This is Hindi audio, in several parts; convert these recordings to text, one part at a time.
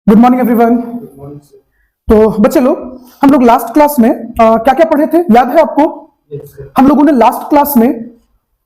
Good morning everyone. तो बच्चे लोग, हम लोग लास्ट क्लास में क्या क्या पढ़े थे, याद है आपको? हम लोगों ने लास्ट क्लास में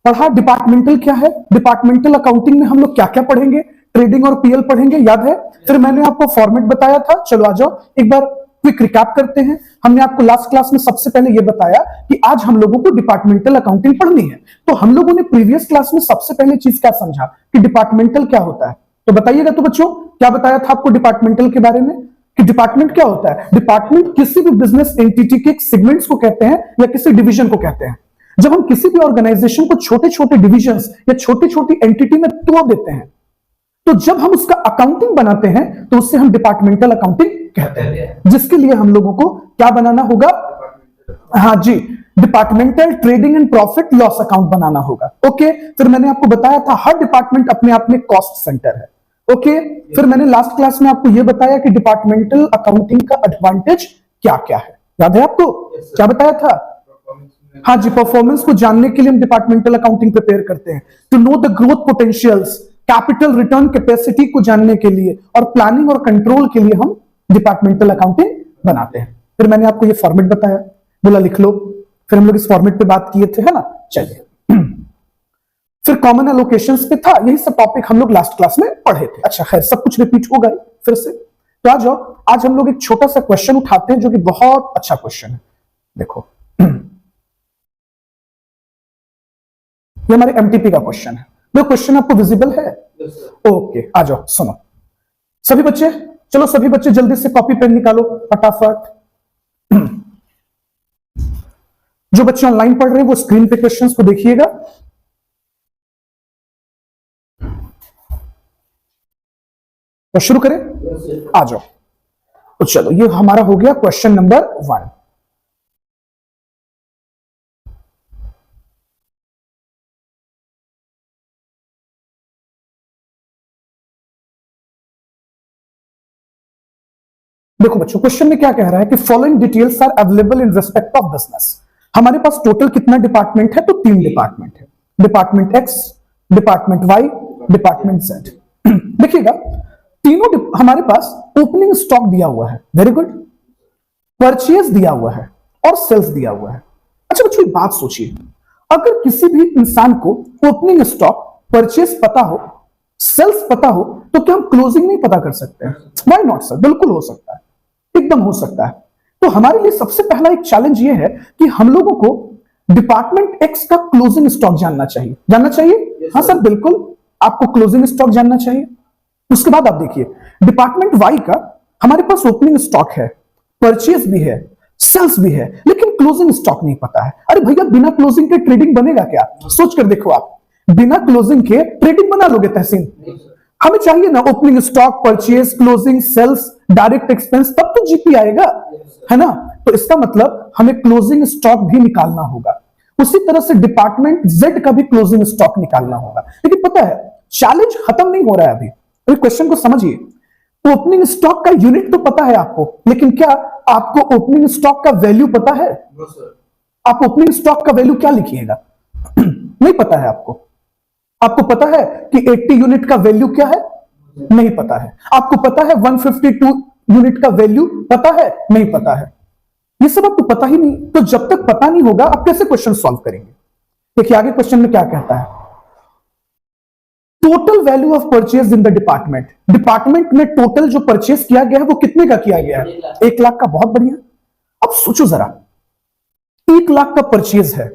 पढ़ा डिपार्टमेंटल क्या है, डिपार्टमेंटल अकाउंटिंग में हम लोग क्या क्या पढ़ेंगे, ट्रेडिंग और पीएल पढ़ेंगे, याद है? फिर मैंने आपको फॉर्मेट बताया था। चलो आ जाओ, एक बार क्विक रिकैप करते हैं। हमने आपको लास्ट क्लास में सबसे पहले यह बताया कि आज हम लोगों को डिपार्टमेंटल अकाउंटिंग पढ़नी है। तो हम लोगों ने प्रीवियस क्लास में सबसे पहले चीज क्या समझा कि डिपार्टमेंटल क्या होता है। तो बताइएगा तो बच्चों, क्या बताया था आपको डिपार्टमेंटल के बारे में कि डिपार्टमेंट क्या होता है? डिपार्टमेंट किसी भी बिजनेस एंटिटी के सेगमेंट्स को कहते हैं या किसी डिवीजन को कहते हैं। जब हम किसी भी ऑर्गेनाइजेशन को छोटे छोटे डिविजन्स या छोटी छोटी एंटिटी में तोड़ देते हैं, तो जब हम उसका अकाउंटिंग बनाते हैं तो उससे हम डिपार्टमेंटल अकाउंटिंग कहते हैं, जिसके लिए हम लोगों को क्या बनाना होगा? हाँ जी, departmental trading and profit loss account बनाना होगा। ओके, फिर मैंने आपको बताया था हर डिपार्टमेंट अपने आप में कॉस्ट सेंटर है। ओके, फिर मैंने लास्ट क्लास में आपको यह बताया कि डिपार्टमेंटल अकाउंटिंग का एडवांटेज क्या क्या है, याद है आपको? क्या बताया था? हाँ जी, परफॉर्मेंस को जानने के लिए हम डिपार्टमेंटल अकाउंटिंग प्रिपेयर करते हैं, to know the growth potentials, capital return capacity को जानने के लिए और प्लानिंग और कंट्रोल के लिए हम डिपार्टमेंटल अकाउंटिंग बनाते हैं। फिर मैंने आपको ये फॉर्मेट बताया, बोला लिख लो। फिर हम लोग इस फॉर्मेट पे बात किए थे, है ना? चलिए, फिर कॉमन एलोकेशंस पे था, यही सब टॉपिक हम लोग लास्ट क्लास में पढ़े थे। अच्छा खैर, सब कुछ रिपीट होगा फिर से। तो आ जाओ, आज हम लोग एक छोटा सा क्वेश्चन उठाते हैं जो कि बहुत अच्छा क्वेश्चन है। देखो, ये हमारे एमटीपी का क्वेश्चन है। वो क्वेश्चन आपको विजिबल है? ओके, आ जाओ सुनो सभी बच्चे। चलो सभी बच्चे जल्दी से कॉपी पेन निकालो फटाफट। जो बच्चे ऑनलाइन पढ़ रहे हैं वो स्क्रीन पे क्वेश्चंस को देखिएगा। तो शुरू करें? आ जाओ। तो चलो, ये हमारा हो गया क्वेश्चन नंबर 1। देखो बच्चों, क्वेश्चन में क्या कह रहा है कि following details are available in respect of business. हमारे पास टोटल कितना डिपार्टमेंट है? तो 3 डिपार्टमेंट है, department X, department Y, department Z. देखिएगा, तीनों हमारे पास ओपनिंग स्टॉक दिया हुआ है, वेरी गुड, परचेज दिया हुआ है और सेल्स दिया हुआ है। अच्छा बच्चों, एक बात सोचिए, अगर किसी भी इंसान को ओपनिंग स्टॉक, परचेज पता हो, सेल्स पता हो, तो क्या हम क्लोजिंग नहीं पता कर सकते हैं? व्हाई नॉट सर, बिल्कुल हो सकता है, एकदम हो सकता है। तो हमारे लिए सबसे पहला एक चैलेंज ये है कि हम लोगों को डिपार्टमेंट एक्स का क्लोजिंग स्टॉक जानना चाहिए। जानना चाहिए? हाँ सर, बिल्कुल, आपको क्लोजिंग स्टॉक जानना चाहिए। उसके बाद आप देखिए, डिपार्टमेंट वाई का हमारे पास ओपनिंग स्टॉक है, परचेज भी है, सेल्स भी है, लेकिन क्लोजिंग स्टॉक नहीं पता है। अरे भैया, बिना क्लोजिंग के ट्रेडिंग बनेगा क्या? सोच कर देखो, आप बिना क्लोजिंग के ट्रेडिंग बना लोगे तहसीन? हमें चाहिए ना opening stock, purchase, closing, sales, direct expense, तब तो जीपी आएगा, है ना? तो इसका मतलब हमें क्लोजिंग स्टॉक भी निकालना होगा। उसी तरह से डिपार्टमेंट जेड का भी क्लोजिंग स्टॉक निकालना होगा। लेकिन पता है, चैलेंज खत्म नहीं हो रहा है अभी। तो क्वेश्चन को समझिए, ओपनिंग स्टॉक का यूनिट तो पता है आपको, लेकिन क्या आपको ओपनिंग स्टॉक का वैल्यू पता है? आप ओपनिंग स्टॉक का वैल्यू क्या लिखिएगा? नहीं पता है आपको। आपको पता है कि 80 यूनिट का वैल्यू क्या है? नहीं पता है। आपको पता है 152 यूनिट का वैल्यू पता है? नहीं पता है। ये सब आपको पता ही नहीं, तो जब तक पता नहीं होगा आप कैसे क्वेश्चन सॉल्व करेंगे? देखिए आगे क्वेश्चन में क्या कहता है, total value of purchase in the department. Department में टोटल जो परचेज किया गया है वो कितने का किया गया है? 1 लाख का। बहुत बढ़िया। अब सोचो जरा, 1 लाख का परचेज है,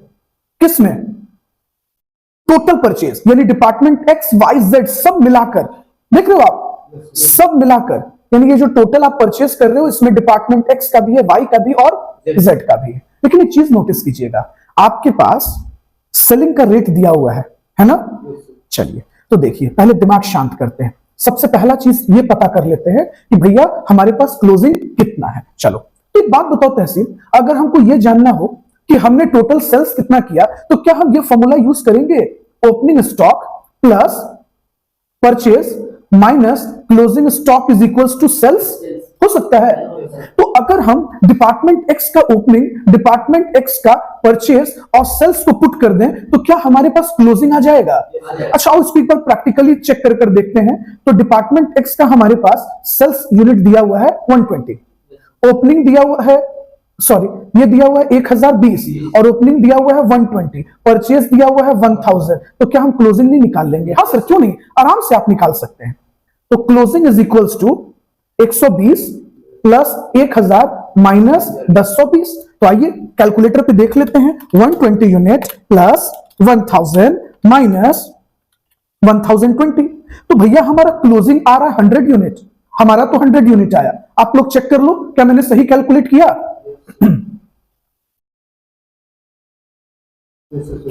किसमें? टोटल परचेज, यानी डिपार्टमेंट एक्स वाई जेड सब मिलाकर, देख रहे हो आप, सब मिलाकर, यानी ये जो टोटल आप परचेज कर रहे हो इसमें डिपार्टमेंट एक्स का भी है, वाई का भी और जेड का भी है। लेकिन एक चीज नोटिस कीजिएगा, आपके पास सेलिंग का रेट दिया हुआ है ना? चलिए, तो देखिए, पहले दिमाग शांत करते हैं। सबसे पहला चीज ये पता कर लेते हैं कि भैया हमारे पास क्लोजिंग कितना है। चलो, एक बात बताओ तहसीन, अगर हमको ये जानना हो कि हमने टोटल सेल्स कितना किया, तो क्या हम ये फॉर्मूला यूज करेंगे, opening stock plus purchase minus closing stock is equals to sales? हो सकता है? तो अगर हम डिपार्टमेंट एक्स का ओपनिंग, डिपार्टमेंट एक्स का परचेज और सेल्स को पुट कर दें तो क्या हमारे पास क्लोजिंग आ जाएगा? अच्छा, और इसको एक बार प्रैक्टिकली चेक कर देखते हैं। तो डिपार्टमेंट एक्स का हमारे पास सेल्स यूनिट दिया हुआ है 120, ओपनिंग दिया हुआ है, सॉरी ये दिया हुआ है 1020 और ओपनिंग दिया हुआ है 120, परचेज दिया हुआ है 1000। तो क्या हम क्लोजिंग नहीं निकाल लेंगे? हाँ सर, क्यों नहीं, आराम से आप निकाल सकते हैं। तो closing is equals to 120 plus 1000 minus 1020। तो आइए कैलकुलेटर पे देख लेते हैं। 120 यूनिट प्लस 1000 माइनस 1020। तो भैया हमारा क्लोजिंग आ रहा है 100 यूनिट, हमारा तो 100 यूनिट आया। आप लोग चेक कर लो क्या मैंने सही कैलकुलेट किया?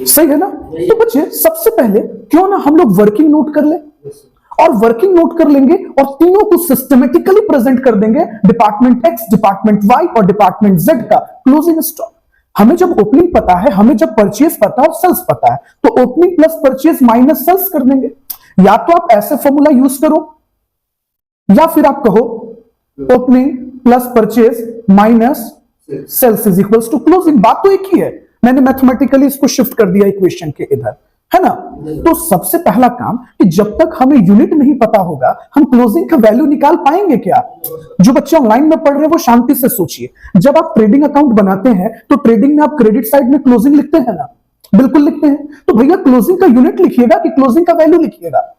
सही है ना? तो बच्चे सबसे पहले क्यों ना हम लोग वर्किंग नोट कर ले, और वर्किंग नोट कर लेंगे और तीनों को सिस्टमेटिकली प्रेजेंट कर देंगे, डिपार्टमेंट एक्स, डिपार्टमेंट वाई और डिपार्टमेंट जेड का क्लोजिंग स्टॉक। हमें जब ओपनिंग पता है, हमें जब परचेज पता है और सेल्स पता है, तो opening plus purchase minus sales कर देंगे। या तो आप ऐसे फॉर्मूला यूज करो या फिर आप कहो opening plus purchase minus sales is equals to closing. बात तो एक ही है, मैंने मैथमेटिकली इसको शिफ्ट कर दिया इक्वेशन के इधर, है ना? तो सबसे पहला काम कि जब तक हमें यूनिट नहीं पता होगा हम क्लोजिंग का वैल्यू निकाल पाएंगे क्या? जो बच्चे ऑनलाइन में पढ़ रहे हैं वो शांति से सोचिए। जब आप ट्रेडिंग अकाउंट बनाते हैं तो ट्रेडिंग में आप क्रेडिट साइड में क्लोजिंग लिखते हैं ना? बिल्कुल लिखते हैं। तो भैया क्लोजिंग का यूनिट लिखिएगा कि क्लोजिंग का वैल्यू लिखिएगा?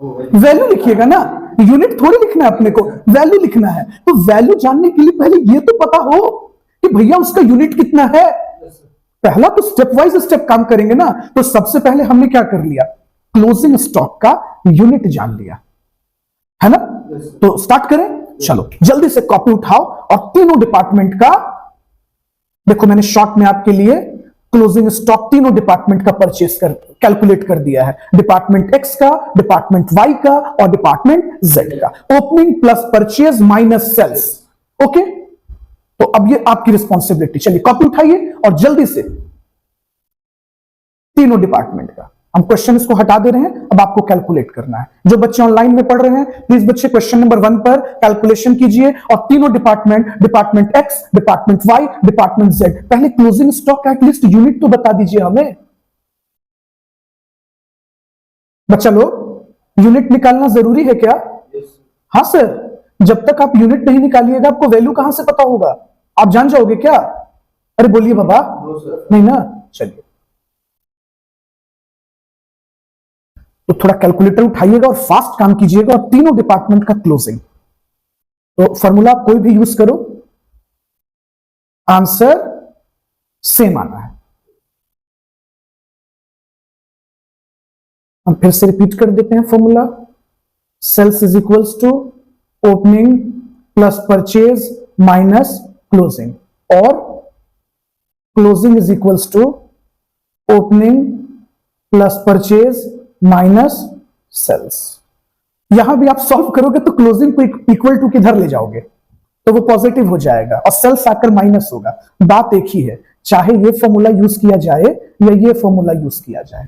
वैल्यू लिखिएगा ना, यूनिट थोड़ी लिखना है अपने को, वैल्यू लिखना है। तो वैल्यू जानने के लिए पहले ये तो पता हो कि भैया उसका यूनिट कितना है। पहला तो स्टेप वाइज स्टेप काम करेंगे ना। तो सबसे पहले हमने क्या कर लिया, क्लोजिंग स्टॉक का यूनिट जान लिया, है ना? तो स्टार्ट करें, चलो जल्दी से कॉपी उठाओ और तीनों डिपार्टमेंट का, देखो मैंने शॉर्ट में आपके लिए क्लोजिंग स्टॉक तीनों डिपार्टमेंट का परचेस कर कैलकुलेट कर दिया है, डिपार्टमेंट एक्स का, डिपार्टमेंट वाई का और डिपार्टमेंट जेड का। Opening plus purchase minus sales. Okay, तो अब ये आपकी रिस्पॉन्सिबिलिटी। चलिए कॉपी उठाइए और जल्दी से तीनों डिपार्टमेंट का, हम क्वेश्चन इसको हटा दे रहे हैं, अब आपको कैलकुलेट करना है। जो बच्चे ऑनलाइन में पढ़ रहे हैं प्लीज बच्चे क्वेश्चन नंबर 1 पर कैलकुलेशन कीजिए और तीनों department, department X, department Y, department Z, पहले क्लोजिंग स्टॉक का एटलीस्ट यूनिट तो बता दीजिए हमें। बच्चा लोग यूनिट निकालना जरूरी है क्या? हाँ सर, जब तक आप यूनिट नहीं निकालिएगा आपको वैल्यू कहां से पता होगा? आप जान जाओगे क्या? अरे बोलिए बाबा। नहीं ना, चलिए तो थोड़ा कैलकुलेटर उठाइएगा और फास्ट काम कीजिएगा और तीनों डिपार्टमेंट का क्लोजिंग। तो फॉर्मूला कोई भी यूज करो, आंसर सेम आना है। हम फिर से रिपीट कर देते हैं formula, sales is equals to opening plus purchase minus closing, और closing is equals to opening plus purchase minus sales. यहां भी आप सॉल्व करोगे तो क्लोजिंग को इक्वल टू किधर ले जाओगे तो वो पॉजिटिव हो जाएगा और सेल्स आकर माइनस होगा। बात एक ही है, चाहे ये फॉर्मूला यूज किया जाए या ये फॉर्मूला यूज किया जाए।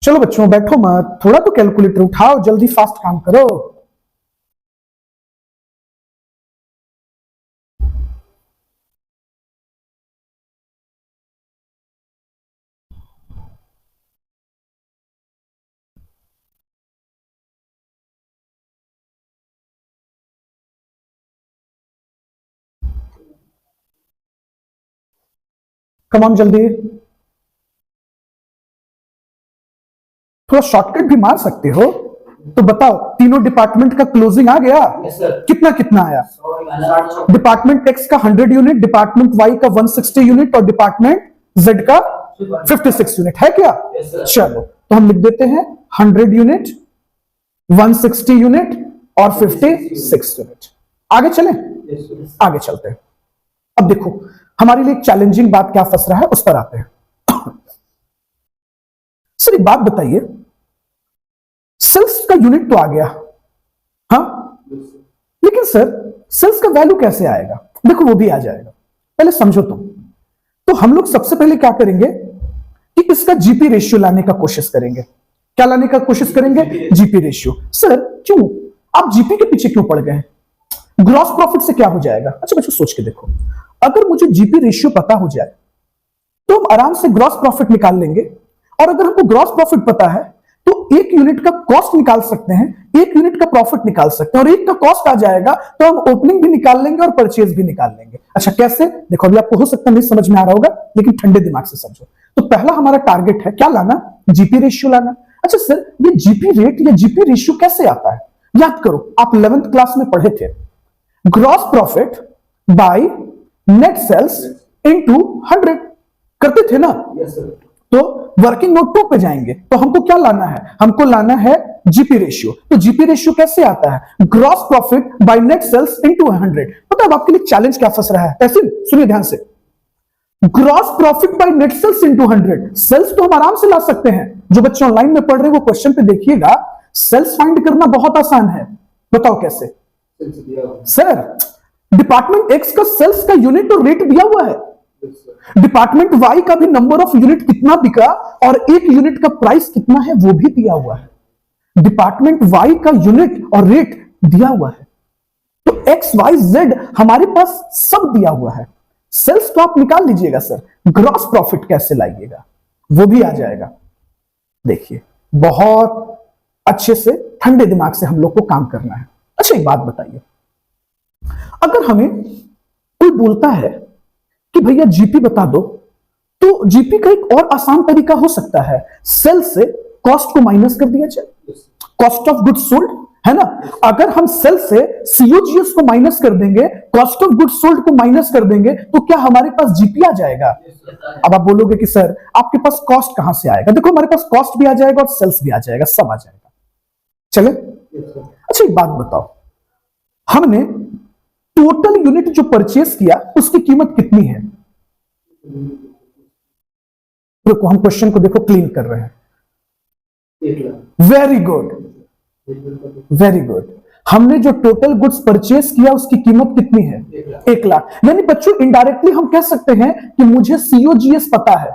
चलो बच्चों बैठो मत, थोड़ा तो कैलकुलेटर उठाओ, जल्दी फास्ट काम करो। कम ऑन जल्दी, थोड़ा शॉर्टकट भी मार सकते हो। तो बताओ तीनों डिपार्टमेंट का क्लोजिंग आ गया? कितना कितना आया? डिपार्टमेंट एक्स का 100 यूनिट, डिपार्टमेंट वाई का 160 यूनिट और डिपार्टमेंट जेड का 56 यूनिट है क्या? चलो तो हम लिख देते हैं 100 यूनिट, 160 यूनिट और 56 यूनिट। आगे चलें? आगे चलते हैं। अब देखो हमारे लिए चैलेंजिंग बात क्या फंस रहा है उस पर आते हैं। सर एक बात बताइए, सेल्स का यूनिट तो आ गया, हाँ, लेकिन सर सेल्स का वैल्यू कैसे आएगा? देखो वो भी आ जाएगा, पहले समझो तुम। तो हम लोग सबसे पहले क्या करेंगे कि इसका जीपी रेशियो लाने का कोशिश करेंगे। क्या लाने का कोशिश करेंगे? GP ratio. सर क्यों? आप जीपी के पीछे क्यों पड़ गए? ग्रॉस प्रॉफिट से क्या हो जाएगा? अच्छा बच्चों सोच के देखो, अगर मुझे जीपी रेशियो पता हो जाए तो हम आराम से ग्रॉस प्रॉफिट निकाल लेंगे, और अगर हमको ग्रॉस प्रॉफिट पता है तो एक यूनिट का कॉस्ट निकाल सकते हैं, एक यूनिट का प्रॉफिट निकाल सकते हैं, और एक का कॉस्ट आ जाएगा तो हम ओपनिंग भी निकाल लेंगे और परचेज भी निकाल लेंगे। अच्छा कैसे? देखो अभी आपको हो सकता है नहीं समझ में आ रहा होगा, लेकिन ठंडे दिमाग से समझो। तो पहला हमारा टारगेट है क्या लाना? जीपी रेशियो लाना। अच्छा सर ये जीपी रेट या जीपी रेशियो कैसे आता है? याद करो, आप 11th क्लास में पढ़े थे, gross profit by net sales into 100 करते थे ना? Yes sir. तो वर्किंग नोट 2 पे जाएंगे तो हमको क्या लाना है? हमको लाना है जीपी रेशियो। तो जीपी रेशियो कैसे आता है? Gross profit by net sales into 100। पता है आपके लिए चैलेंज क्या फंस रहा है? तहसीन सुनिए ध्यान से, gross profit by net sales into 100। Sales तो हम आराम से ला सकते हैं, जो बच्चे ऑनलाइन में पढ़ रहे हैं वो क्वेश्चन पे देखिएगा, सेल्स फाइंड करना बहुत आसान है। बताओ कैसे? सर डिपार्टमेंट एक्स का सेल्स का यूनिट और रेट दिया हुआ है, डिपार्टमेंट वाई का भी नंबर ऑफ यूनिट कितना बिका और एक यूनिट का प्राइस कितना है वो भी दिया हुआ है, डिपार्टमेंट वाई का यूनिट और रेट दिया हुआ है। तो एक्स वाई जेड हमारे पास सब दिया हुआ है। सेल्स तो आप निकाल लीजिएगा सर, ग्रॉस प्रॉफिट कैसे लाइएगा वो भी आ जाएगा। देखिए बहुत अच्छे से ठंडे दिमाग से हम लोग को काम करना है। अच्छा एक बात बताइए, अगर हमें कोई बोलता है कि भैया जीपी बता दो, तो जीपी का एक और आसान तरीका हो सकता है, सेल से कॉस्ट को माइनस कर दिया जाए, कॉस्ट ऑफ गुड्स सोल्ड, है ना? अगर हम सेल से सीओजीएस को माइनस कर देंगे, कॉस्ट ऑफ गुड्स सोल्ड को माइनस कर देंगे, तो क्या हमारे पास जीपी आ जाएगा? अब आप बोलोगे कि सर आपके पास कॉस्ट कहां से आएगा? देखो हमारे पास कॉस्ट भी आ जाएगा और सेल्स भी आ जाएगा, सब आ जाएगा। चले? अच्छा एक बात बताओ, हमने टोटल यूनिट जो परचेस किया उसकी कीमत कितनी है? देखो हम क्वेश्चन को देखो क्लीन कर रहे हैं। Very good, very good. हमने जो टोटल गुड्स परचेस किया उसकी कीमत कितनी है? 1 लाख। यानी बच्चों इनडायरेक्टली हम कह सकते हैं कि मुझे सीओजीएस पता है,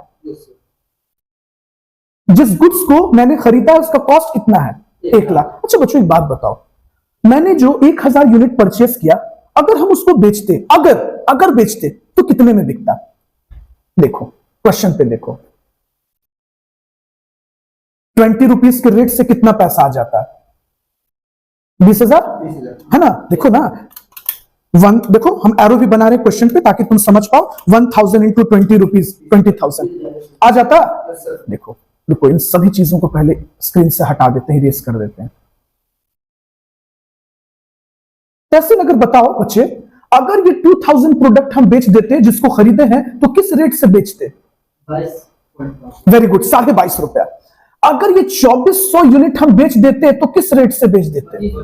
जिस गुड्स को मैंने खरीदा उसका कॉस्ट कितना है? 1 लाख। अच्छा बच्चों एक बात बताओ, मैंने जो 1000 यूनिट परचेस किया, अगर हम उसको बेचते, अगर बेचते तो कितने में बिकता? देखो क्वेश्चन पे देखो, 20 रुपीज के रेट से कितना पैसा आ जाता है? 20,000 है ना? देखो ना, देखो हम एरो भी बना रहे हैं क्वेश्चन पे ताकि तुम समझ पाओ। 1000 इंटू 20 रुपीज 20,000 आ जाता। देखो इन सभी चीजों को पहले स्क्रीन से हटा देते हैं, इरेज कर देते हैं। कैसे? अगर बताओ बच्चे, अगर ये 2000 प्रोडक्ट हम बेच देते जिसको खरीदे हैं तो किस रेट से बेचते? 22। वेरी गुड, 22.5 रुपया। अगर ये 2400 यूनिट हम बेच देते तो किस रेट से बेच देते? तो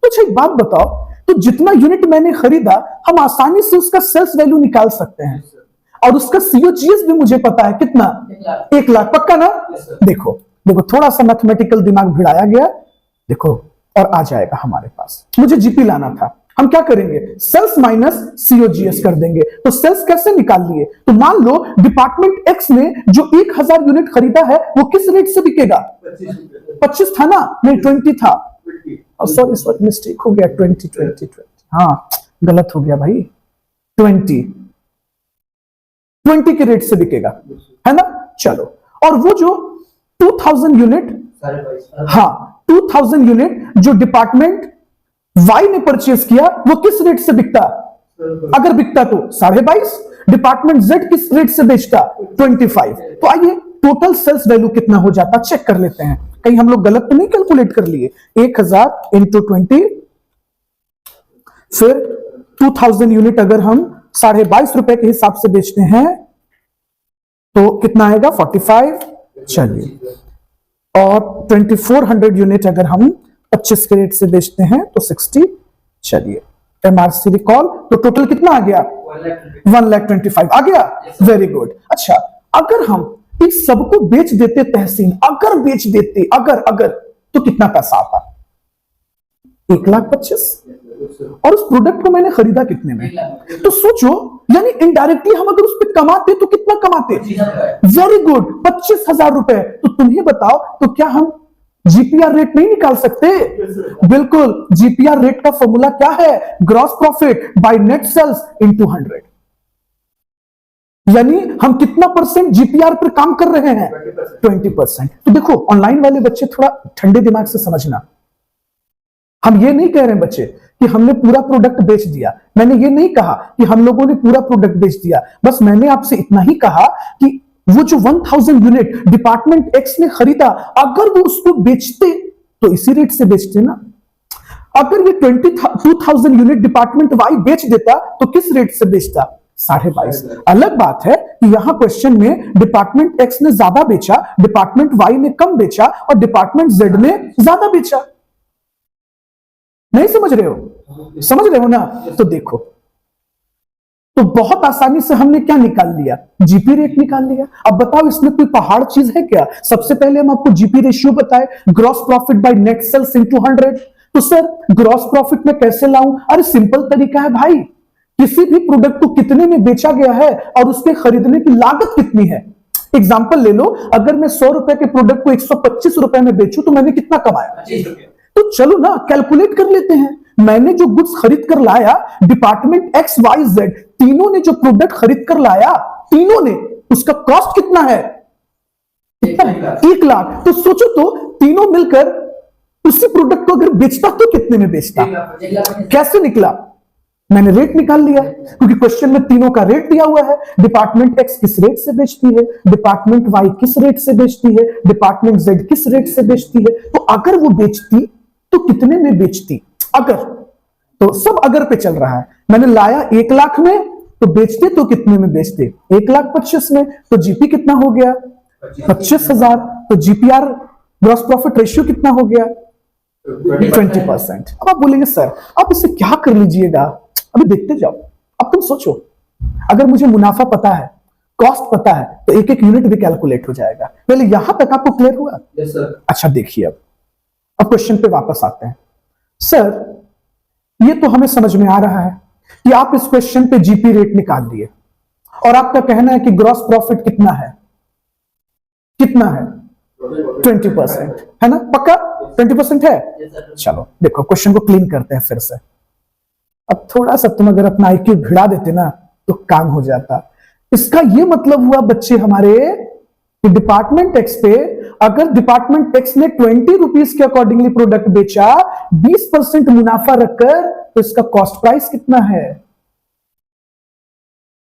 अच्छा एक बात बताओ, तो जितना यूनिट मैंने खरीदा हम आसानी से उसका सेल्स वैल्यू निकाल सकते हैं, और उसका सीओजीएस भी मुझे पता है कितना? 1 लाख। पक्का ना? देखो थोड़ा सा मैथमेटिकल दिमाग भिड़ाया गया, देखो और आ जाएगा हमारे पास। मुझे जीपी लाना था, हम क्या करेंगे? सेल्स माइनस सीओजीएस कर देंगे। तो सेल्स कैसे निकाल लिए? तो मान लो डिपार्टमेंट एक्स ने जो 1000 यूनिट खरीदा है वो किस रेट से बिकेगा? 25 था ना? नहीं 20 था, सॉरी मिस्टेक हो गया, 20। हाँ गलत हो गया भाई, 20 के रेट से बिकेगा, है ना? चलो, और वो जो 2000 यूनिट, हाँ 2000 यूनिट जो डिपार्टमेंट वाई ने परचेस किया वो किस रेट से बिकता? अगर बिकता तो 22.5। डिपार्टमेंट जेड किस रेट से बेचता? 25। तो आइए टोटल सेल्स वैल्यू कितना हो जाता चेक कर लेते हैं, कहीं हम लोग गलत तो नहीं कैलकुलेट कर लिए। 1000 इंटू 20, फिर 2000 यूनिट अगर हम 22.5 रुपए के हिसाब से बेचते हैं तो कितना आएगा? 45। चलिए, और 2400 यूनिट अगर हम 25 के रेट से बेचते हैं तो 60। चलिए एमआरसी रिकॉल, तो टोटल कितना आ गया? 1,25,000 आ गया। Very good. अच्छा अगर हम इस सबको बेच देते तहसीन, अगर बेच देते, अगर तो कितना पैसा आता? 1,25,000। और उस प्रोडक्ट को मैंने खरीदा कितने में? तो सोचो, यानी इनडायरेक्टली हम अगर उस पर कमाते तो कितना कमाते? वेरी गुड, 25,000 रुपए। तो तुम्हें बताओ, तो क्या हम जीपीआर रेट नहीं निकाल सकते? बिल्कुल, जीपीआर रेट का फॉर्मूला क्या है? Gross profit by net sales into 100। यानी हम कितना परसेंट जीपीआर पर काम कर रहे हैं? 20%। तो देखो, ऑनलाइन वाले बच्चे थोड़ा ठंडे दिमाग से समझना। हम ये नहीं कह रहे हैं बच्चे कि हमने पूरा प्रोडक्ट बेच दिया। मैंने ये नहीं कहा कि हम लोगों ने पूरा प्रोडक्ट बेच दिया। बस मैंने आपसे इतना ही कहा कि वो जो 1000 यूनिट डिपार्टमेंट एक्स ने खरीदा, अगर वो उसको बेचते तो इसी रेट से बेचते ना। अगर ये 2000 यूनिट डिपार्टमेंट वाई बेच देता तो किस रेट से बेचता? 22.5। अलग बात है कि यहां क्वेश्चन में डिपार्टमेंट एक्स ने ज्यादा बेचा, डिपार्टमेंट वाई ने कम बेचा और डिपार्टमेंट जेड ने ज्यादा बेचा। नहीं समझ रहे हो? समझ रहे हो ना? तो देखो, तो बहुत आसानी से हमने क्या निकाल लिया? जीपी रेट निकाल लिया। अब बताओ, इसमें कोई पहाड़ चीज है क्या? सबसे पहले हम आपको जीपी रेशियो बताए, gross profit by net sales into 100। तो सर, ग्रॉस प्रॉफिट में कैसे लाऊं? अरे सिंपल तरीका है भाई, किसी भी प्रोडक्ट को कितने में बेचा गया है और उसके खरीदने की लागत कितनी है। एग्जाम्पल ले लो, अगर मैं 100 रुपए के प्रोडक्ट को 125 रुपए में बेचूं तो मैंने कितना कमाया? तो चलो ना कैलकुलेट कर लेते हैं। मैंने जो गुड्स खरीद कर लाया, डिपार्टमेंट एक्स वाई जेड तीनों ने जो प्रोडक्ट खरीद कर लाया, तीनों ने, उसका कॉस्ट कितना है? 1 लाख। तो सोचो तो, तीनों मिलकर उसी प्रोडक्ट को अगर बेचता तो कितने में बेचता? कैसे निकला? मैंने रेट निकाल लिया, क्योंकि क्वेश्चन में तीनों का रेट दिया हुआ है। डिपार्टमेंट एक्स किस रेट से बेचती है, डिपार्टमेंट वाई किस रेट से बेचती है, डिपार्टमेंट जेड किस रेट से बेचती है। तो अगर वो बेचती तो कितने में बेचती? अगर, तो सब अगर पे चल रहा है। मैंने लाया 1 लाख में, तो बेचते तो कितने में बेचते? 1,25,000 में। तो जीपी कितना हो गया? 25,000। तो जीपीआर ग्रॉस प्रॉफिट रेशियो कितना हो गया? 20%। अब आप बोलेंगे सर आप इसे क्या कर लीजिएगा, अभी देखते जाओ। अब तुम सोचो, अगर मुझे मुनाफा पता है, कॉस्ट पता है, तो एक एक यूनिट भी कैलकुलेट हो जाएगा। पहले यहां तक आपको क्लियर हुआ? Yes sir. अच्छा देखिए, अब क्वेश्चन पे वापस आते हैं। सर, ये तो हमें समझ में आ रहा है कि आप इस क्वेश्चन पे जीपी रेट निकाल लिए और आपका कहना है कि ग्रॉस प्रॉफिट कितना है? कितना है? 20%, है ना? पक्का 20% है? चलो देखो, क्वेश्चन को क्लीन करते हैं फिर से। अब थोड़ा सा तुम अगर अपना आईक्यू भिड़ा देते ना तो काम हो जाता। इसका ये मतलब हुआ बच्चे हमारे कि डिपार्टमेंट एक्स पे अगर डिपार्टमेंट एक्स ने 20 रुपीज के अकॉर्डिंगली प्रोडक्ट बेचा, 20% मुनाफा रखकर, तो इसका कॉस्ट प्राइस कितना है?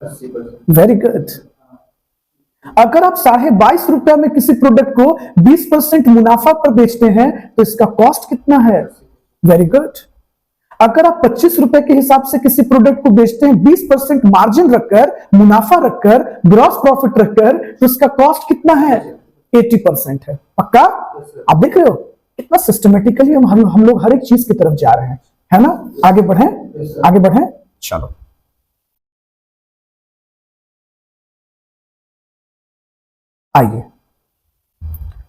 80%। Very good. अगर आप 22.5 रुपया में किसी प्रोडक्ट को 20% मुनाफा पर बेचते हैं तो इसका कॉस्ट कितना है? Very good. अगर आप 25 रुपए के हिसाब से किसी प्रोडक्ट को बेचते हैं 20% मार्जिन रखकर, मुनाफा रखकर, ग्रॉस प्रॉफिट रखकर, तो इसका कॉस्ट कितना है? 80% है। पक्का? आप देख रहे हो कितना सिस्टमेटिकली हम लोग हर एक चीज की तरफ जा रहे हैं, है ना? आगे बढ़े, आगे बढ़े, चलो। आइए,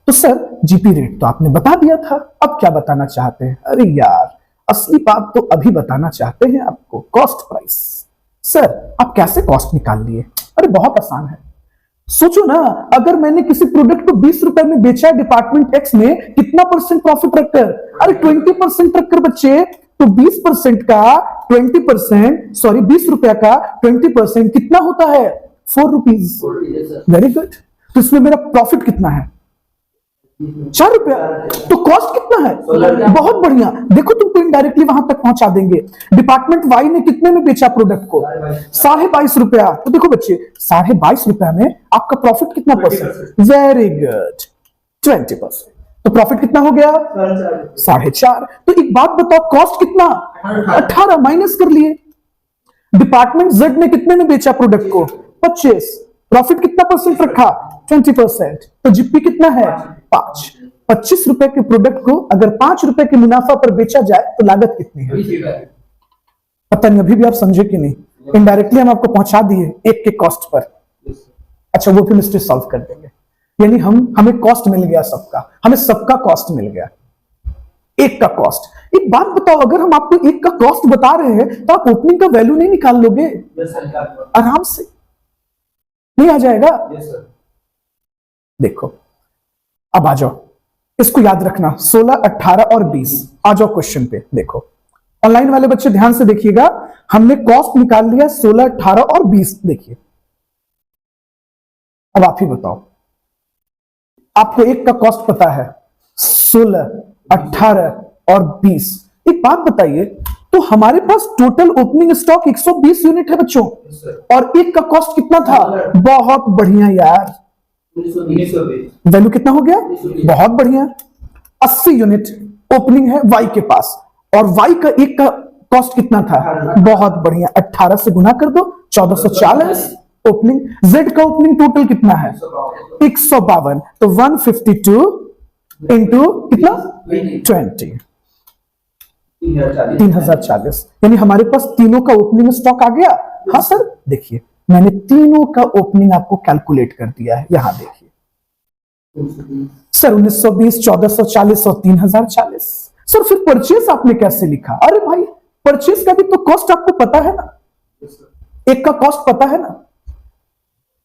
तो सर जीपी रेट तो आपने बता दिया था, अब क्या बताना चाहते हैं? अरे यार, असली बात तो अभी बताना चाहते हैं आपको, कॉस्ट प्राइस। सर आप कैसे कॉस्ट निकाल लिए? अरे बहुत आसान है। सोचो ना, अगर मैंने किसी प्रोडक्ट को 20 रुपए में बेचा डिपार्टमेंट एक्स में, कितना परसेंट प्रॉफिट रखकर? अरे 20% रखकर बच्चे। तो 20% का 20%, सॉरी 20 रुपया का 20% कितना होता है? 4 रुपीज। Very good. तो इसमें मेरा प्रॉफिट कितना है? 4 रुपया। तो कॉस्ट कितना है? बहुत बढ़िया। देखो तुमको इनडायरेक्टली वहां तक पहुंचा देंगे। डिपार्टमेंट वाई ने कितने में बेचा प्रोडक्ट को? 22.5 रुपया। तो देखो बच्चे, 22.5 रुपया में आपका प्रॉफिट कितना परसेंट? Very good, 20%। तो प्रॉफिट कितना हो गया? 4.5। तो एक बात बताओ, कॉस्ट कितना? 18 माइनस कर लिए। डिपार्टमेंट जेड ने कितने में बेचा प्रोडक्ट को? 25। प्रॉफिट कितना परसेंट रखा? 20%। तो जीपी कितना है? 5। 25 रुपए के प्रोडक्ट को अगर 5 रुपए के मुनाफा पर बेचा जाए तो लागत कितनी है? पता नहीं अभी भी आप समझे कि नहीं। इनडायरेक्टली हम आपको पहुंचा दिए एक के कॉस्ट पर। अच्छा, वो भी मिस्ट्री सॉल्व कर देंगे। यानी हमें कॉस्ट मिल गया सबका, हमें सबका कॉस्ट मिल गया, एक का कॉस्ट। एक बात बताओ, अगर हम आपको एक का कॉस्ट बता रहे हैं तो आप ओपनिंग का वैल्यू नहीं निकाल लोगे? आराम से नहीं आ जाएगा? देखो अब आ जाओ, इसको याद रखना 16, 18 और 20। आ जाओ क्वेश्चन पे। देखो ऑनलाइन वाले बच्चे ध्यान से देखिएगा, हमने कॉस्ट निकाल लिया 16, 18 और 20। देखिए अब आप ही बताओ, आपको एक का कॉस्ट पता है 16, 18 और 20। एक बात बताइए, तो हमारे पास टोटल ओपनिंग स्टॉक 120 यूनिट है बच्चों, और एक का कॉस्ट कितना था? बहुत बढ़िया यार, वैल्यू कितना हो गया? बहुत बढ़िया, 80 यूनिट ओपनिंग है वाई के पास, और वाई का एक का कॉस्ट कितना था? बहुत बढ़िया, 18 से गुना कर दो, 1440 ओपनिंग। जेड का ओपनिंग टोटल कितना है? 152, तो 152 इंटू कितना? 20, 3040। यानी हमारे पास तीनों का ओपनिंग स्टॉक आ गया। हाँ सर, देखिए मैंने तीनों का ओपनिंग आपको कैलकुलेट कर दिया है, यहां देखिए सर 1920, 1440 और 3040। सर फिर परचेज आपने कैसे लिखा? अरे भाई परचेज का भी तो कॉस्ट आपको पता है ना, एक का कॉस्ट पता है ना।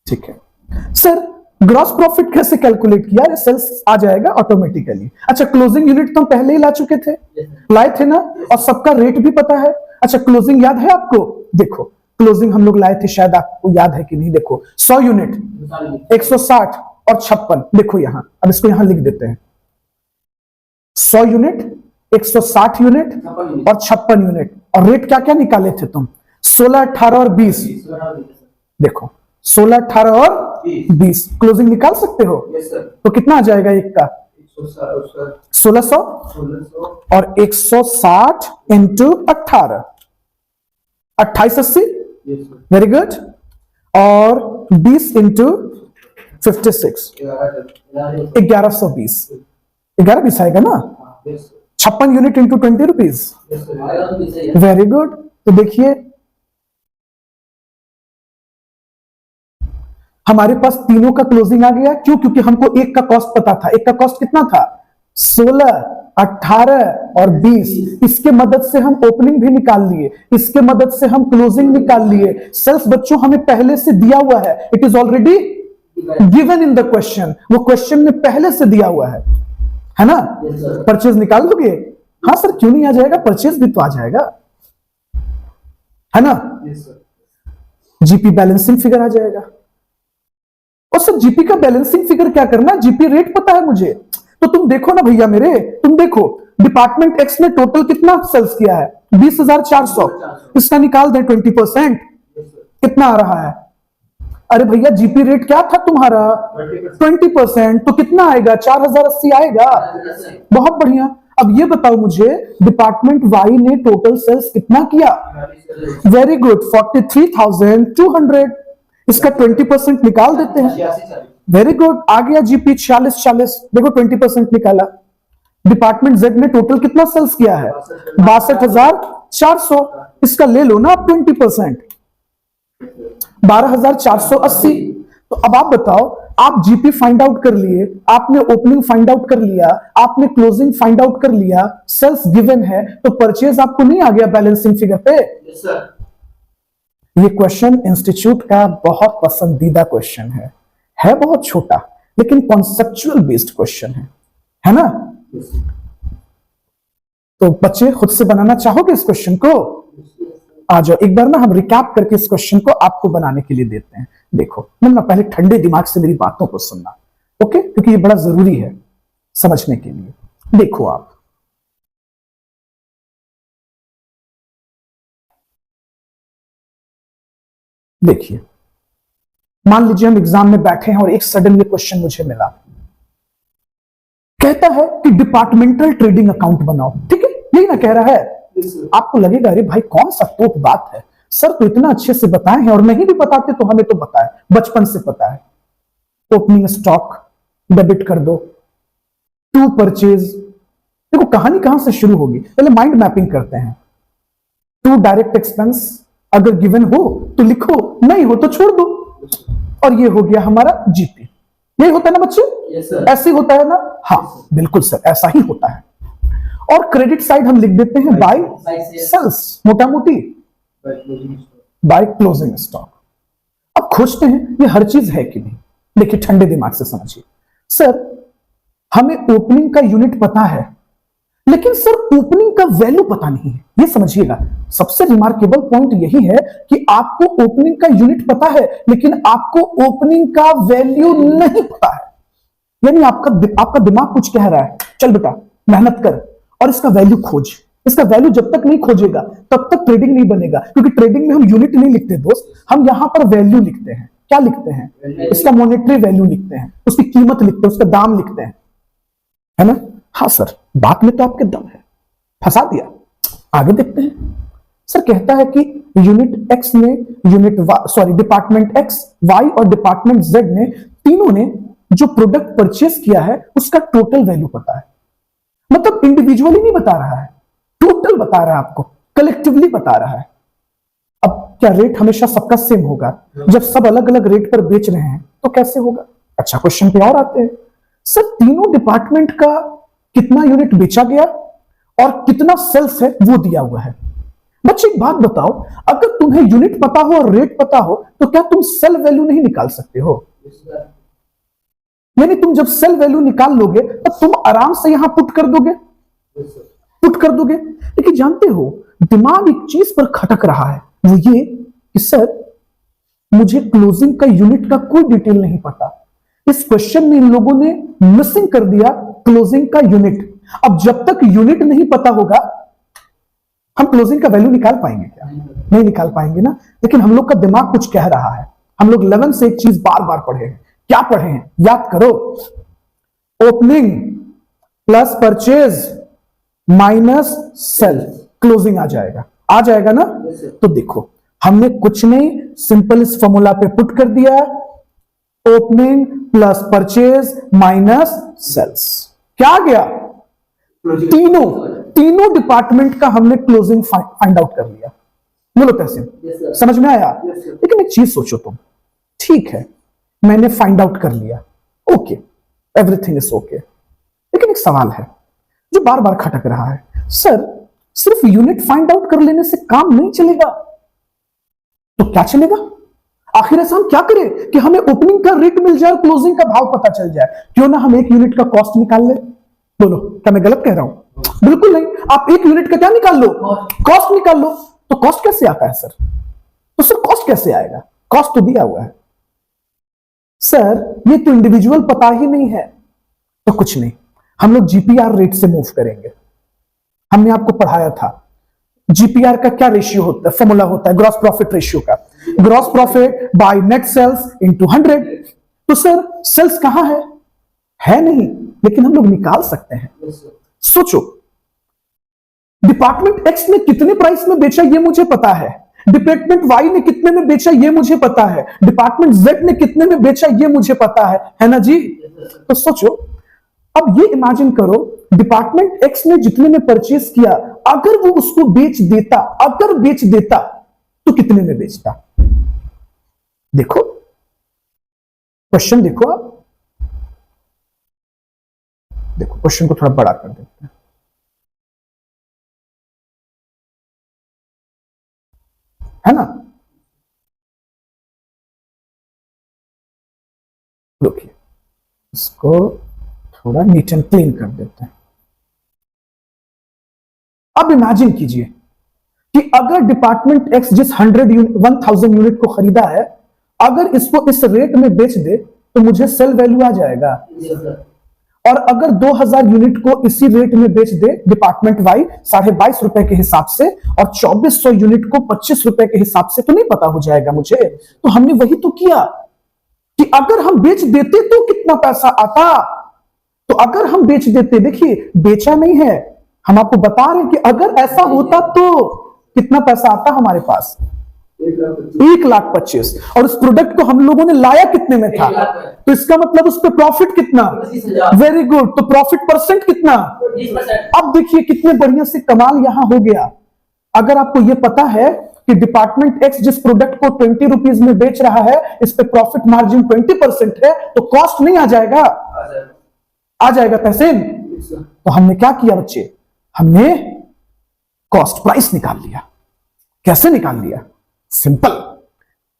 ठीक है सर, ग्रॉस प्रॉफिट कैसे कैलकुलेट किया? सेल्स आ जाएगा ऑटोमेटिकली। अच्छा क्लोजिंग यूनिट तो हम पहले ही ला चुके थे, लाए थे ना, और सबका रेट भी पता है। अच्छा क्लोजिंग याद है आपको? देखो क्लोजिंग हम लोग लाए थे, शायद आपको याद है कि नहीं। देखो 100 यूनिट, 160 और 56। देखो यहां, अब इसको यहां लिख देते हैं, 100 यूनिट, 160 यूनिट और 56 यूनिट। और रेट क्या क्या निकाले थे तुम? 16, 18 और 20। देखो 16, 18 और 20 क्लोजिंग निकाल सकते हो? तो कितना आ जाएगा एक का? 1600 और 160 इंटू 18, 2880। Very good. और 20 इंटू 56, 1120। 1120 आएगा ना? 56 unit into 20 rupees. Very good. तो देखिए हमारे पास तीनों का क्लोजिंग आ गया। क्यों? क्योंकि हमको एक का कॉस्ट पता था। एक का कॉस्ट कितना था? 16, 18 और 20। इसके मदद से हम ओपनिंग भी निकाल लिए, इसके मदद से हम क्लोजिंग निकाल लिए। सेल्स बच्चों हमें पहले से दिया हुआ है, it is already given in the question. वो क्वेश्चन में पहले से दिया हुआ है ना? परचेज निकाल दोगे? हाँ सर क्यों नहीं आ जाएगा, परचेज भी तो आ जाएगा, है ना? जीपी बैलेंसिंग फिगर आ जाएगा। और सर जीपी का बैलेंसिंग फिगर क्या करना? जीपी रेट पता है मुझे, तो तुम देखो ना भैया मेरे, तुम देखो डिपार्टमेंट एक्स ने टोटल कितना सेल्स किया है? 20,400। इसका निकाल दें 20%, कितना आ रहा है? अरे भैया जीपी रेट क्या था तुम्हारा? 20%, तो कितना आएगा? 4080 आएगा। बहुत बढ़िया। अब ये बताओ मुझे, डिपार्टमेंट वाई ने टोटल सेल्स कितना किया? Very good, 43,200। इसका 20% निकाल देते हैं। वेरी गुड, आ गया जीपी 4640। देखो 20% निकाला। डिपार्टमेंट जेड ने टोटल कितना सेल्स किया है? 62,400। इसका ले लो ना आप 20%, 12,480। तो अब आप बताओ, आप जीपी फाइंड आउट कर लिए, आपने ओपनिंग फाइंड आउट कर लिया, आपने क्लोजिंग फाइंड आउट कर लिया, सेल्स गिवन है, तो परचेज आपको नहीं आ गया बैलेंसिंग फिगर पे? ये क्वेश्चन इंस्टीट्यूट का बहुत पसंदीदा क्वेश्चन है बहुत छोटा, लेकिन कॉन्सेप्चुअल बेस्ड क्वेश्चन है ना? तो बच्चे खुद से बनाना चाहोगे इस क्वेश्चन को? आ जाओ, एक बार ना हम रिकैप करके इस क्वेश्चन को आपको बनाने के लिए देते हैं। देखो ना, पहले ठंडे दिमाग से मेरी बातों को सुनना, ओके? क्योंकि ये बड़ा जरूरी है समझने के लिए। देखो आप, देखिए मान लीजिए हम एग्जाम में बैठे हैं और एक सडन ये क्वेश्चन मुझे मिला, कहता है कि डिपार्टमेंटल ट्रेडिंग अकाउंट बनाओ। ठीक है, यही ना कह रहा है? आपको लगेगा अरे भाई कौन सा तोप बात है, सर तो इतना अच्छे से बताए हैं, और नहीं भी बताते तो हमें तो पता है, बचपन से पता है। ओपनिंग स्टॉक डेबिट कर दो, टू परचेज। देखो कहानी कहां से शुरू होगी, पहले माइंड मैपिंग करते हैं। टू डायरेक्ट एक्सपेंस, अगर गिवन हो तो लिखो, नहीं हो तो छोड़ दो। और ये हो गया हमारा जीपी। यही होता है ना बच्चे? ऐसे होता है ना? हाँ बिल्कुल सर, ऐसा ही होता है। और क्रेडिट साइड हम लिख देते हैं बाय सेल्स, मोटा मोटी बाय क्लोजिंग स्टॉक। अब खोजते हैं ये हर चीज है कि नहीं। देखिए ठंडे दिमाग से समझिए। सर हमें ओपनिंग का यूनिट पता है, लेकिन सर ओपनिंग का वैल्यू पता नहीं है। ये समझिएगा, सबसे रिमार्केबल पॉइंट यही है कि आपको ओपनिंग का यूनिट पता है, लेकिन आपको ओपनिंग का वैल्यू नहीं पता है। यानी आपका दिमाग कुछ कह रहा है, चल बेटा मेहनत कर और इसका वैल्यू खोज। इसका वैल्यू जब तक नहीं खोजेगा तब तक ट्रेडिंग नहीं बनेगा, क्योंकि ट्रेडिंग में हम यूनिट नहीं लिखते दोस्त, हम यहां पर वैल्यू लिखते हैं। क्या लिखते हैं? इसका मॉनेटरी वैल्यू लिखते हैं, उसकी कीमत लिखते हैं, उसका दाम लिखते हैं, है ना? हाँ सर, बात में तो आपके दम है, फंसा दिया। आगे देखते हैं। सर कहता है कि यूनिट एक्स ने डिपार्टमेंट एक्स, वाई और डिपार्टमेंट जेड ने, तीनों ने जो प्रोडक्ट परचेस किया है उसका टोटल वैल्यू पता है। मतलब इंडिविजुअली नहीं बता रहा है, टोटल बता रहा है, आपको कलेक्टिवली बता रहा है। अब क्या रेट हमेशा सबका सेम होगा? जब सब अलग अलग रेट पर बेच रहे हैं तो कैसे होगा? अच्छा, क्वेश्चन पे और आते हैं। सर तीनों डिपार्टमेंट का कितना यूनिट बेचा गया और कितना सेल्स है वो दिया हुआ है। बच्चे एक बात बताओ, अगर तुम्हें यूनिट पता हो और रेट पता हो तो क्या तुम सेल वैल्यू नहीं निकाल सकते हो? यानी तुम जब सेल वैल्यू निकाल लोगे तो तुम आराम से यहां पुट कर दोगे, लेकिन जानते हो दिमाग एक चीज पर खटक रहा है, वो ये कि सर मुझे क्लोजिंग का यूनिट का कोई डिटेल नहीं पता। इस क्वेश्चन में इन लोगों ने मिसिंग कर दिया क्लोजिंग का यूनिट। अब जब तक यूनिट नहीं पता होगा हम क्लोजिंग का वैल्यू निकाल पाएंगे क्या? नहीं निकाल पाएंगे ना। लेकिन हम लोग का दिमाग कुछ कह रहा है। हम लोग 11 से एक चीज बार बार पढ़े हैं। क्या पढ़े हैं? याद करो, opening plus purchase minus sale, closing आ जाएगा ना। तो देखो हमने कुछ नहीं, सिंपल इस फॉर्मूला पे पुट कर दिया, opening plus purchase minus sales. क्या आ गया? तीनों डिपार्टमेंट का हमने क्लोजिंग फाइंड आउट कर लिया। बोलो कैसे? समझ में आया? लेकिन एक चीज सोचो तुम, ठीक है मैंने फाइंड आउट कर लिया, ओके एवरीथिंग इज ओके, लेकिन एक सवाल है जो बार बार खटक रहा है, सर सिर्फ यूनिट फाइंड आउट कर लेने से काम नहीं चलेगा, तो क्या चलेगा? आखिर ऐसा हम क्या करें कि हमें ओपनिंग का रेट मिल जाए, क्लोजिंग का भाव पता चल जाए? क्यों ना हम एक यूनिट का कॉस्ट निकाल ले? बोलो, क्या मैं गलत कह रहा हूं? बिल्कुल नहीं। आप एक यूनिट का क्या निकाल लो? कॉस्ट निकाल लो। तो कॉस्ट कैसे आता है सर? तो सर कॉस्ट कैसे आएगा? कॉस्ट तो दिया हुआ है। सर ये तो इंडिविजुअल पता ही नहीं है। तो कुछ नहीं, हम लोग जीपीआर रेट से मूव करेंगे। हमने आपको पढ़ाया था जीपीआर का क्या रेशियो होता है, फॉर्मूला होता है ग्रॉस प्रॉफिट रेशियो का, gross profit by net sales into 100। तो सर सेल्स कहां है नहीं, लेकिन हम लोग निकाल सकते हैं। सोचो, डिपार्टमेंट एक्स ने कितने प्राइस में बेचा ये मुझे पता है, डिपार्टमेंट वाई ने कितने में बेचा ये मुझे पता है, डिपार्टमेंट जेड ने कितने में बेचा ये मुझे पता है ना जी? तो सोचो, अब ये इमेजिन करो डिपार्टमेंट एक्स ने जितने में परचेस किया, अगर वो उसको बेच देता तो कितने में बेचता? देखो क्वेश्चन, देखो आप, देखो क्वेश्चन को थोड़ा बड़ा कर देते हैं, है ना? देखिए इसको थोड़ा नीट एंड क्लीन कर देते हैं। अब इमेजिन कीजिए कि अगर डिपार्टमेंट एक्स जिस 1000 यूनिट को खरीदा है, अगर इसको इस रेट में बेच दे तो मुझे सेल वैल्यू आ जाएगा। और अगर 2000 यूनिट को इसी रेट में बेच दे डिपार्टमेंट वाई 22.5 रुपए के हिसाब से और 2400 यूनिट को 25 रुपए के हिसाब से, तो नहीं पता हो जाएगा मुझे? तो हमने वही तो किया कि अगर हम बेच देते तो कितना पैसा आता। तो अगर हम बेच देते, देखिए बेचा नहीं है, हम आपको बता रहे हैं कि अगर ऐसा होता तो कितना पैसा आता हमारे पास? 1,25,000। और उस प्रोडक्ट को हम लोगों ने लाया कितने में था? तो इसका मतलब उस पर प्रॉफिट कितना? Very good. तो प्रॉफिट परसेंट कितना? 20%। अब देखिए कितने बढ़िया से कमाल यहां हो गया। अगर आपको यह पता है कि डिपार्टमेंट एक्स जिस प्रोडक्ट को 20 रुपीज में बेच रहा है, इस पे प्रॉफिट मार्जिन 20% है, तो कॉस्ट नहीं आ जाएगा? आ जाएगा तहसीन। तो हमने क्या किया बच्चे? हमने कॉस्ट प्राइस निकाल लिया। कैसे निकाल लिया? सिंपल,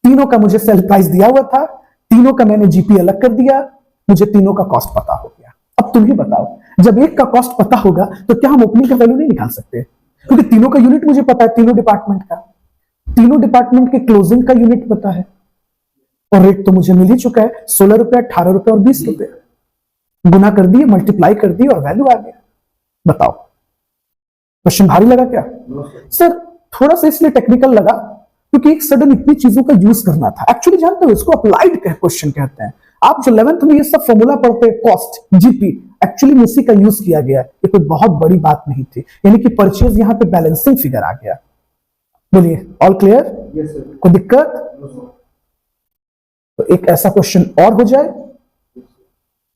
तीनों का मुझे सेल प्राइस दिया हुआ था, तीनों का मैंने जीपी अलग कर दिया, मुझे तीनों का कॉस्ट पता हो गया। अब तुम ही बताओ, जब एक का कॉस्ट पता होगा तो क्या हम ओपनिंग का वैल्यू नहीं निकाल सकते? क्योंकि तीनों का यूनिट मुझे पता है, तीनों डिपार्टमेंट का, तीनों डिपार्टमेंट के क्लोजिंग का यूनिट पता है, और रेट तो मुझे मिल ही चुका है, 16 रुपए, 18 रुपए और 20 रुपए। गुना कर दिए, मल्टीप्लाई कर दिए और वैल्यू आ गया। बताओ, क्वेश्चन भारी लगा क्या? सर थोड़ा सा इसलिए टेक्निकल लगा क्योंकि एक सडन इतनी चीजों का यूज करना था। एक्चुअली जानते हो इसको अप्लाइड क्वेश्चन कहते हैं। आप जो 11th में ये सब फॉर्मूला पढ़ते हैं, कॉस्ट, जीपी, एक्चुअली उसी का यूज किया गया है। ये कोई बहुत बड़ी बात नहीं थी, यानी कि परचेज यहां पे बैलेंसिंग फिगर आ गया। बोलिए, ऑल क्लियर? कोई दिक्कत? तो एक ऐसा क्वेश्चन और हो जाए,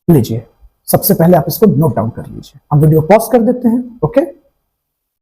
लीजिए, सबसे पहले आप इसको नोट डाउन कर लीजिए। हम वीडियो पॉज कर देते हैं, ओके?